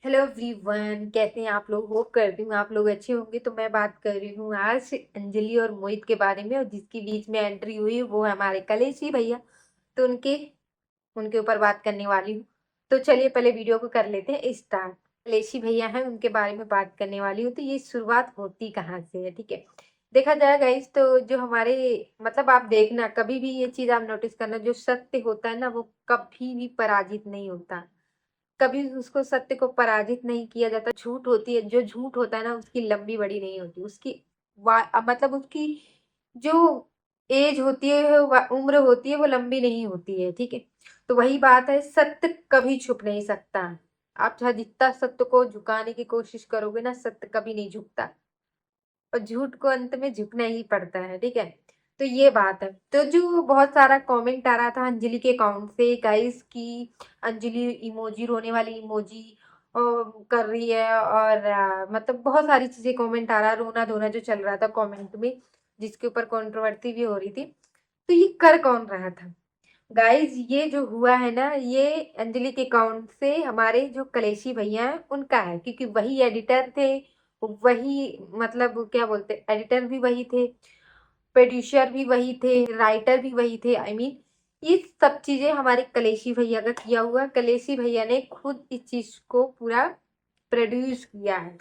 Hello everyone, कैसे हैं आप लोग। होप करती हूँ आप लोग अच्छे होंगे। तो मैं बात कर रही हूँ आज अंजलि और मोहित के बारे में, और जिसकी बीच में एंट्री हुई वो है हमारे कलेशी भैया। तो उनके उनके ऊपर बात करने वाली हूँ। तो चलिए पहले वीडियो को कर लेते हैं स्टार्ट। कलेशी भैया हैं, उनके बारे में बात करने वाली हूँ। तो ये शुरुआत होती कहाँ से है, ठीक है। देखा जाए गाइस, तो जो हमारे मतलब आप देखना, कभी भी ये चीज आप नोटिस करना, जो सत्य होता है ना वो कभी भी पराजित नहीं होता। कभी उसको सत्य को पराजित नहीं किया जाता। झूठ होती है, जो झूठ होता है ना उसकी लंबी बड़ी नहीं होती। उसकी मतलब उसकी जो एज होती है, उम्र होती है, वो लंबी नहीं होती है, ठीक है। तो वही बात है, सत्य कभी छुप नहीं सकता। आप चाहे जितना सत्य को झुकाने की कोशिश करोगे ना, सत्य कभी नहीं झुकता। और झूठ को अंत में झुकना ही पड़ता है, ठीक है। तो ये बात है। तो जो बहुत सारा कमेंट आ रहा था अंजलि के अकाउंट से गाइस की अंजलि इमोजी, रोने वाली इमोजी कर रही है, और मतलब बहुत सारी चीजें कमेंट आ रहा है, रोना धोना जो चल रहा था कमेंट में, जिसके ऊपर कंट्रोवर्सी भी हो रही थी। तो ये कर कौन रहा था गाइस। ये जो हुआ है ना, ये अंजलि के अकाउंट से हमारे जो कलेशी भैया हैं उनका है, क्योंकि वही एडिटर थे। वही मतलब क्या बोलते, एडिटर भी वही थे, प्रोड्यूसर भी वही थे, राइटर भी वही थे। आई मीन ये सब चीजें हमारे कलेशी भैया का किया हुआ। कलेशी भैया ने खुद इस चीज को पूरा प्रोड्यूस किया है।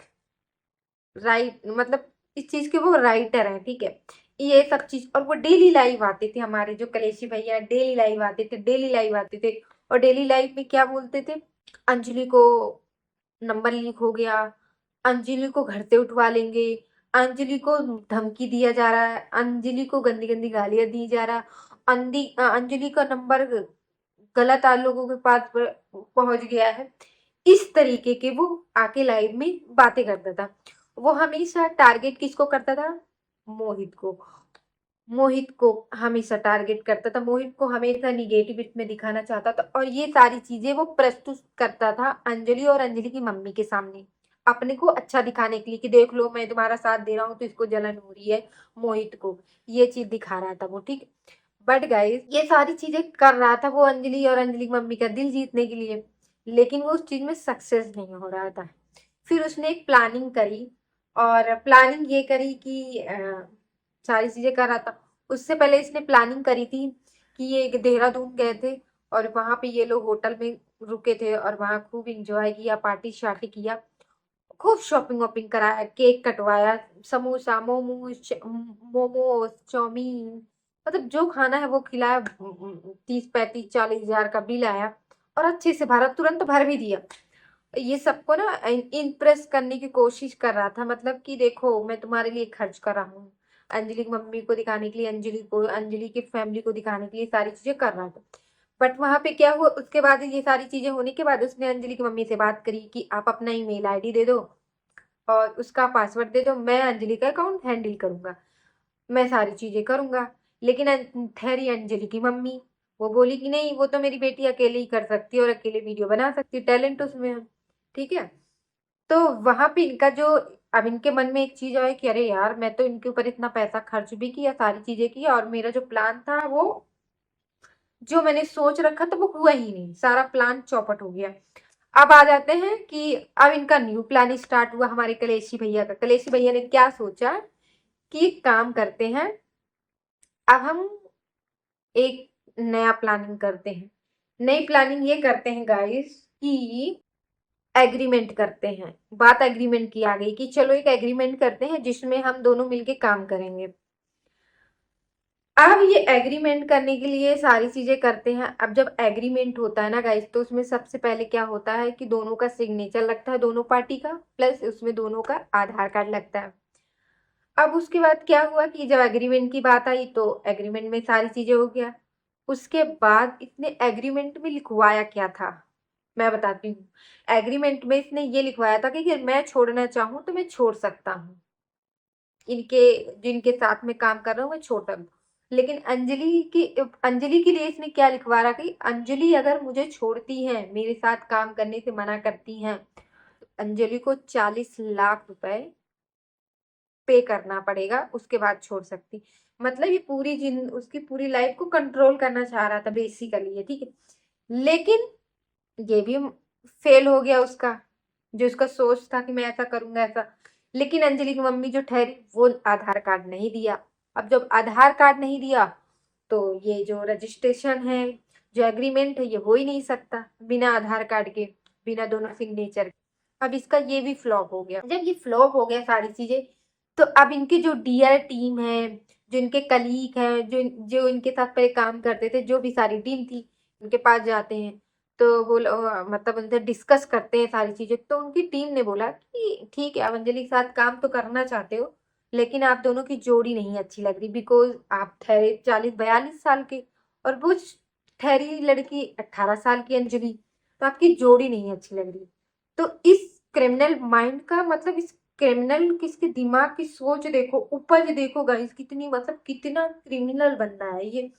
राइट, मतलब इस चीज के वो राइटर है, ठीक है। ये सब चीज, और वो डेली लाइव आते थे हमारे जो कलेशी भैया, डेली लाइव आते थे, डेली लाइव आते थे। और डेली लाइव में क्या बोलते थे, अंजलि को नंबर लीक हो गया, अंजलि को घर से उठवा लेंगे, अंजलि को धमकी दिया जा रहा है, अंजलि को गंदी गंदी गालियां दी जा रहा, अंजलि का नंबर गलत लोगों के पास पहुंच गया है। इस तरीके के वो आके लाइव में बातें करता था। वो हमेशा टारगेट किसको करता था, मोहित को। मोहित को हमेशा टारगेट करता था, मोहित को हमेशा निगेटिव इसमें दिखाना चाहता था। और ये सारी चीजें वो प्रस्तुत करता था अंजलि और अंजलि की मम्मी के सामने, अपने को अच्छा दिखाने के लिए कि देख लो मैं तुम्हारा साथ दे रहा हूँ, तो इसको जलन हो रही है मोहित को। ये चीज दिखा रहा था वो, ठीक। बट गाइस ये सारी चीजें कर रहा था वो अंजलि और अंजलि की मम्मी का दिल जीतने के लिए, लेकिन वो उस चीज में सक्सेस नहीं हो रहा था। फिर उसने एक प्लानिंग करी, और प्लानिंग ये करी कि सारी चीजें कर रहा था। उससे पहले इसने प्लानिंग करी थी कि ये एक देहरादून गए थे, और वहां पे ये लोग होटल में रुके थे, और वहां खूब इंजॉय किया, पार्टी शार्टी किया, खूब शॉपिंग वॉपिंग कराया, केक कटवाया, समोसा, मोमोज, चाउमीन, मतलब जो खाना है वो खिलाया। 30 35 40 हजार का बिल आया, और अच्छे से भरा, तुरंत भर भी दिया। ये सबको ना इम्प्रेस करने की कोशिश कर रहा था, मतलब कि देखो मैं तुम्हारे लिए खर्च कर रहा हूँ। अंजलि की मम्मी को दिखाने के लिए, अंजलि को, अंजलि की फैमिली को दिखाने के लिए सारी चीजें कर रहा था। बट वहां पे क्या हुआ, उसके बाद ये सारी चीजें होने के बाद उसने अंजलि की मम्मी से बात करी कि आप अपना ईमेल आईडी दे दो और उसका पासवर्ड दे दो, मैं अंजलि का अकाउंट हैंडल करूंगा, मैं सारी चीजें करूंगा। लेकिन ठहरी अंजलि की मम्मी, वो बोली कि नहीं, वो तो मेरी बेटी अकेले ही कर सकती है और अकेले वीडियो बना सकती है, टैलेंट उसमें है, ठीक है। तो वहां पे इनका जो, अब इनके मन में एक चीज आई कि अरे यार, मैं तो इनके ऊपर इतना पैसा खर्च भी किया, सारी चीजें की, और मेरा जो प्लान था वो, जो मैंने सोच रखा था वो हुआ ही नहीं, सारा प्लान चौपट हो गया। अब आ जाते हैं कि अब इनका न्यू प्लान स्टार्ट हुआ हमारे कलेशी भैया का। कलेशी भैया ने क्या सोचा कि एक काम करते हैं, अब हम एक नया प्लानिंग करते हैं। नई प्लानिंग ये करते हैं गाइस कि एग्रीमेंट करते हैं। बात एग्रीमेंट की आ गई कि चलो एक एग्रीमेंट करते हैं जिसमें हम दोनों मिलके काम करेंगे। अब ये एग्रीमेंट करने के लिए सारी चीजें करते हैं। अब जब एग्रीमेंट होता है ना गाइस, तो उसमें सबसे पहले क्या होता है कि दोनों का सिग्नेचर लगता है, दोनों पार्टी का, प्लस उसमें दोनों का आधार कार्ड लगता है। अब उसके बाद क्या हुआ कि जब एग्रीमेंट की बात आई, तो एग्रीमेंट में सारी चीजें हो गया। उसके बाद इसने एग्रीमेंट में लिखवाया क्या था, मैं बताती हूँ। एग्रीमेंट में इसने ये लिखवाया था कि अगर मैं छोड़ना चाहूँ तो मैं छोड़ सकता हूँ, इनके जिनके साथ में काम कर रहा हूँ मैं छोड़ सकता हूँ। लेकिन अंजलि के लिए इसने क्या लिखवा रहा कि अंजलि अगर मुझे छोड़ती है, मेरे साथ काम करने से मना करती हैं, तो अंजलि को 40 लाख रुपए पे करना पड़ेगा, उसके बाद छोड़ सकती। मतलब ये पूरी जिन उसकी पूरी लाइफ को कंट्रोल करना चाह रहा था बेसिकली ये, ठीक है। लेकिन ये भी फेल हो गया उसका। जो उसका सोच था कि मैं ऐसा करूंगा ऐसा। लेकिन अंजलि की मम्मी जो ठहरी वो आधार कार्ड नहीं दिया। अब जब आधार कार्ड नहीं दिया तो ये जो रजिस्ट्रेशन है, जो एग्रीमेंट है, ये हो ही नहीं सकता बिना आधार कार्ड के, बिना दोनों सिग्नेचर के। अब इसका ये भी फ्लॉप हो गया। जब ये फ्लॉप हो गया सारी चीजें, तो अब इनकी जो डीआर टीम है, जो इनके कलीग हैं, जो जो इनके साथ पहले काम करते थे, जो भी सारी टीम थी, इनके पास जाते हैं तो वो मतलब उनसे डिस्कस करते हैं सारी चीजें। तो उनकी टीम ने बोला कि ठीक है, आप अंजलि के साथ काम तो करना चाहते हो, लेकिन आप दोनों की जोड़ी नहीं अच्छी लग रही, बिकॉज आप ठहरे 40-42 साल के और वो ठहरी लड़की 18 साल की अंजलि, तो आपकी जोड़ी नहीं अच्छी लग रही। तो इस क्रिमिनल माइंड का मतलब, इस क्रिमिनल किसके दिमाग की सोच देखो, उपज देखो गाइस, कितनी मतलब कितना क्रिमिनल बंदा है ये,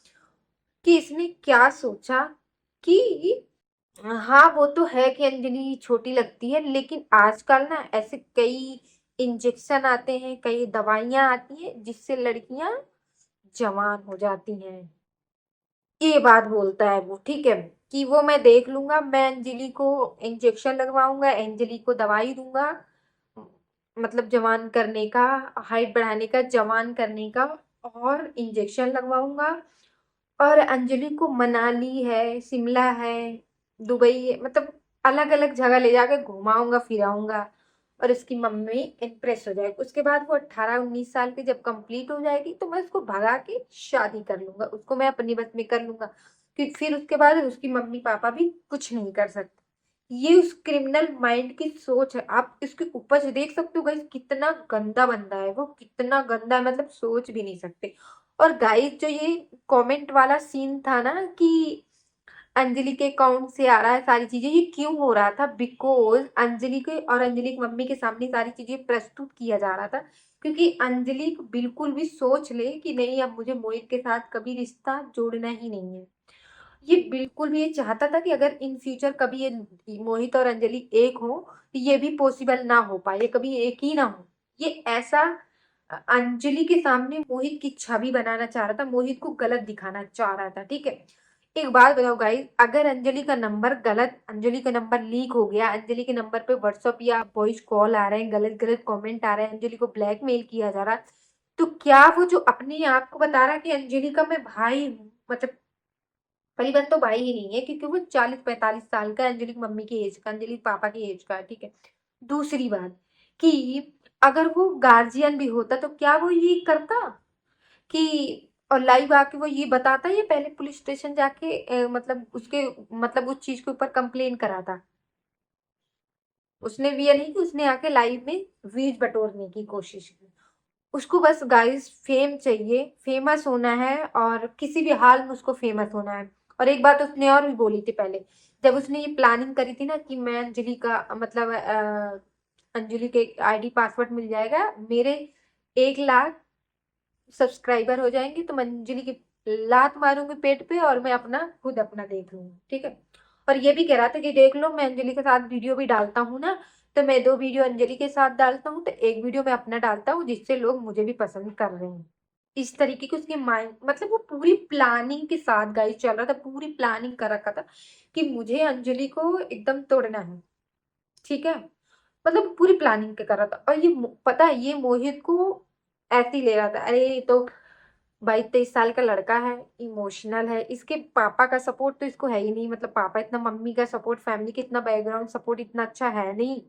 कि इसने क्या सोचा कि हाँ वो तो है कि अंजलि छोटी लगती है, लेकिन आजकल ना ऐसे कई इंजेक्शन आते हैं, कई दवाइयां आती हैं जिससे लड़कियां जवान हो जाती हैं। ये बात बोलता है वो, ठीक है, कि वो मैं देख लूंगा, मैं अंजलि को इंजेक्शन लगवाऊंगा, अंजलि को दवाई दूंगा, मतलब जवान करने का, हाइट बढ़ाने का, जवान करने का, और इंजेक्शन लगवाऊंगा। और अंजलि को मनाली है, शिमला है, दुबई है, मतलब अलग अलग जगह ले जाके घुमाऊंगा फिराऊंगा, और उसकी मम्मी इम्प्रेस हो जाएगी। उसके बाद वो 18-19 साल की जब कंप्लीट हो जाएगी तो मैं उसको भगा के शादी कर लूंगा, उसको मैं अपनी बस में कर लूंगा, क्योंकि फिर उसके बाद उसकी मम्मी पापा भी कुछ नहीं कर सकते। ये उस क्रिमिनल माइंड की सोच है। आप इसकी उपज देख सकते हो गाइस, कितना गंदा बंदा है वो, कितना गंदा है, मतलब सोच भी नहीं सकते। और गाइस जो ये कमेंट वाला सीन था ना कि अंजलि के अकाउंट से आ रहा है सारी चीजें, ये क्यों हो रहा था? बिकॉज अंजलि के और अंजलि की मम्मी के सामने सारी चीजें प्रस्तुत किया जा रहा था, क्योंकि अंजलि बिल्कुल भी सोच ले कि नहीं अब मुझे मोहित के साथ कभी रिश्ता जोड़ना ही नहीं है। ये बिल्कुल भी ये चाहता था कि अगर इन फ्यूचर कभी ये मोहित और अंजलि एक हो तो ये भी पॉसिबल ना हो पाए, ये कभी एक ही ना हो। ये ऐसा अंजलि के सामने मोहित की छवि बनाना चाह रहा था, मोहित को गलत दिखाना चाह रहा था, ठीक है। एक बात बताओ गाइस, अगर अंजलि का नंबर गलत, अंजलि का नंबर लीक हो गया, अंजलि के नंबर पे व्हाट्सअप या वॉइस कॉल आ रहे हैं, गलत गलत कमेंट आ रहे हैं, अंजलि को ब्लैकमेल किया जा रहा है, तो क्या वो जो अपने आप को बता रहा है कि अंजलि का मैं भाई हूँ, मतलब पहली बात तो भाई ही नहीं है, क्योंकि वो 40-45 साल का है, अंजलि की मम्मी की एज का, अंजलि के पापा की एज का है, ठीक है। दूसरी बात कि अगर वो गार्जियन भी होता तो क्या वो ये करता कि, और लाइव आके वो ये बताता, ये पहले पुलिस स्टेशन जाके मतलब उसके, मतलब उस चीज के ऊपर कंप्लेन कराता। उसने भी ये नहीं कि उसने आके लाइव में व्यूज बटोरने की कोशिश की। उसको बस गाइस फेम चाहिए, फेमस होना है, और किसी भी हाल में उसको फेमस होना है। और एक बात उसने और भी बोली थी पहले, जब उसने ये प्लानिंग करी थी ना कि मैं अंजलि का मतलब अंजलि के आईडी पासवर्ड मिल जाएगा, मेरे 1 लाख सब्सक्राइबर हो जाएंगे तो मैं अंजलि की लात मारूंगी पेट पे, और मैं अपना खुद अपना देख लूंगी, ठीक है। और ये भी कह रहा था कि देख लो मैं अंजलि के साथ वीडियो भी डालता हूँ ना, तो मैं 2 वीडियो अंजलि के साथ डालता हूँ तो एक वीडियो मैं अपना डालता हूँ, जिससे लोग मुझे भी पसंद कर रहे हैं। इस तरीके की उसकी माइंड, मतलब वो पूरी प्लानिंग के साथ गाइस चल रहा था, पूरी प्लानिंग कर रखा था कि मुझे अंजलि को एकदम तोड़ना है, ठीक है। मतलब पूरी प्लानिंग के कर रहा था। और ये पता है ये मोहित को ऐसे ही ले रहा था, अरे ये तो 22-23 साल का लड़का है, इमोशनल है, इसके पापा का सपोर्ट तो इसको है ही नहीं, मतलब पापा इतना, मम्मी का सपोर्ट, फैमिली का इतना बैकग्राउंड सपोर्ट इतना अच्छा है नहीं,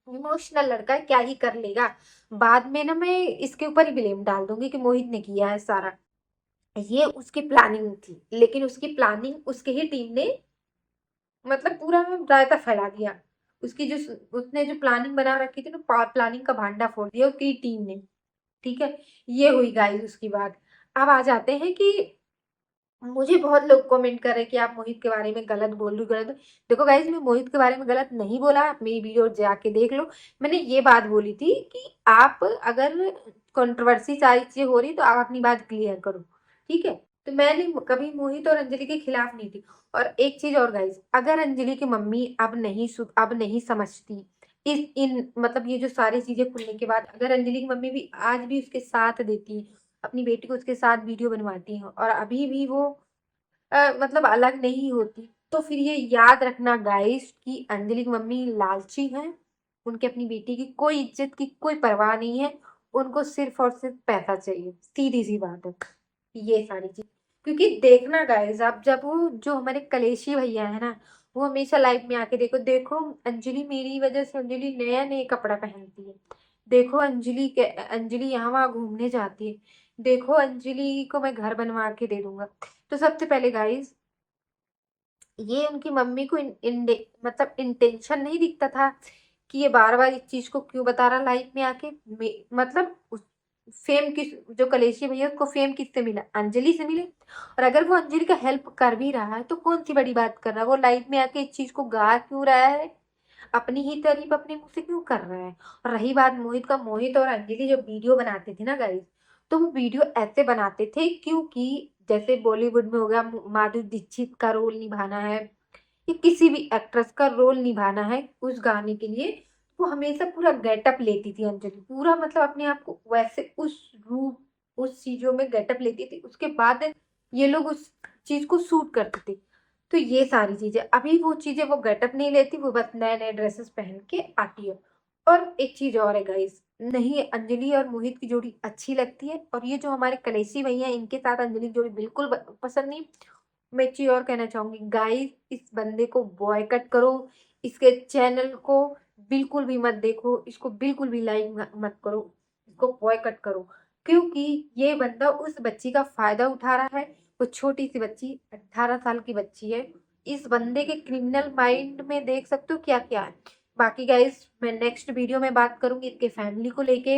इमोशनल लड़का है, क्या ही कर लेगा। बाद में ना मैं इसके ऊपर ही ब्लेम डाल दूंगी कि मोहित ने किया है सारा। ये उसकी प्लानिंग थी, लेकिन उसकी प्लानिंग उसके ही टीम ने मतलब पूरा रायता फैला दिया। उसकी जो उसने जो प्लानिंग बना रखी थी ना, प्लानिंग का भांडा फोड़ दिया उसकी टीम ने, ठीक है। ये हुई गाइस उसकी बात। अब आ जाते हैं कि मुझे बहुत लोग कमेंट कर रहे हैं कि आप मोहित के बारे में गलत बोल रही हो, गलत। देखो गाइज, मैं मोहित के बारे में गलत नहीं बोला, आप मेरी वीडियो जाके देख लो। मैंने ये बात बोली थी कि आप अगर कंट्रोवर्सी सारी चीजें हो रही तो आप अपनी बात क्लियर करो, ठीक है। तो मैंने कभी मोहित और अंजलि के खिलाफ नहीं थी। और एक चीज और गाइज, अगर अंजलि की मम्मी अब नहीं समझती इस इन मतलब ये जो सारी चीजें खुलने के बाद, अगर अंजलि की मम्मी भी आज भी उसके साथ देती, अपनी बेटी को उसके साथ वीडियो बनवाती हैं, और अभी भी वो मतलब अलग नहीं होती, तो फिर ये याद रखना गाइस कि अंजलि की मम्मी लालची है, उनके अपनी बेटी की कोई इज्जत की कोई परवाह नहीं है, उनको सिर्फ और सिर्फ पैसा चाहिए, सीधी सी बात है। ये सारी चीज, क्योंकि देखना गाइस आप, जब वो जो हमारे कलेशी भैया है ना, वो हमेशा लाइफ में आके देखो देखो अंजलि, मेरी वजह से अंजलि नया नया कपड़ा पहनती है, देखो अंजलि के अंजलि यहाँ वहां घूमने जाती है, देखो अंजलि को मैं घर बनवा के दे दूंगा। तो सबसे पहले गाइस, ये उनकी मम्मी को मतलब इंटेंशन नहीं दिखता था कि ये बार बार इस चीज को क्यों बता रहा लाइफ में आके। मतलब फेम किस, जो कलेशी भैया उसको फेम किससे मिला, अंजलि से मिले। और अगर वो अंजलि का हेल्प कर भी रहा है तो कौन सी बड़ी बात कर रहा है, वो लाइफ में आके इस चीज को गा क्यों रहा है, अपनी ही तारीफ अपने मुंह से क्यों कर रहा है। और रही बात मोहित का, मोहित और अंजलि जो वीडियो बनाते थे ना गाइस, तो वो वीडियो ऐसे बनाते थे क्योंकि जैसे बॉलीवुड में हो गया, माधुरी दीक्षित का रोल निभाना है या किसी भी एक्ट्रेस का रोल निभाना है उस गाने के लिए, वो हमेशा पूरा गेटअप लेती थी अंजलि, पूरा मतलब अपने आप को वैसे उस रूप उस चीजों में गेटअप लेती थी, उसके बाद ये लोग उस चीज को सूट करते थे। तो ये सारी चीजें, अभी वो चीजें वो गेटअप नहीं लेती, वो बस नए नए ड्रेसेस पहन के आती है। और एक चीज और है गाइस, नहीं अंजलि और मोहित की जोड़ी अच्छी लगती है, और ये जो हमारे कलेशी भैया हैं, इनके साथ अंजलि की जोड़ी बिल्कुल पसंद नहीं। मैं एक चीज और कहना चाहूंगी गाइस, इस बंदे को बॉयकट करो, इसके चैनल को बिल्कुल भी मत देखो, इसको बिल्कुल भी लाइक मत करो, इसको बॉयकट करो, क्योंकि ये बंदा उस बच्ची का फायदा उठा रहा है। वो छोटी सी बच्ची 18 साल की बच्ची है, इस बंदे के क्रिमिनल माइंड में देख सकते हो क्या क्या है। बाकी गाइस मैं नेक्स्ट वीडियो में बात करूंगी इसके फैमिली को लेके।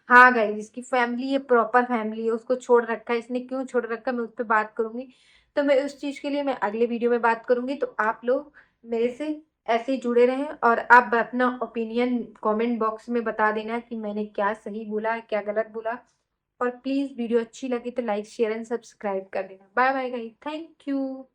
हाँ गाइस, इसकी फैमिली ये प्रॉपर फैमिली है, उसको छोड़ रखा है, इसने क्यों छोड़ रखा है मैं उस पर बात करूंगी। तो मैं उस चीज के लिए मैं अगले वीडियो में बात करूंगी, तो आप लोग मेरे से ऐसे ही जुड़े रहें, और आप अपना ओपिनियन कमेंट बॉक्स में बता देना कि मैंने क्या सही बोला क्या गलत बोला। और प्लीज वीडियो अच्छी लगी तो लाइक शेयर एंड सब्सक्राइब कर देना। Bye bye guys, thank you.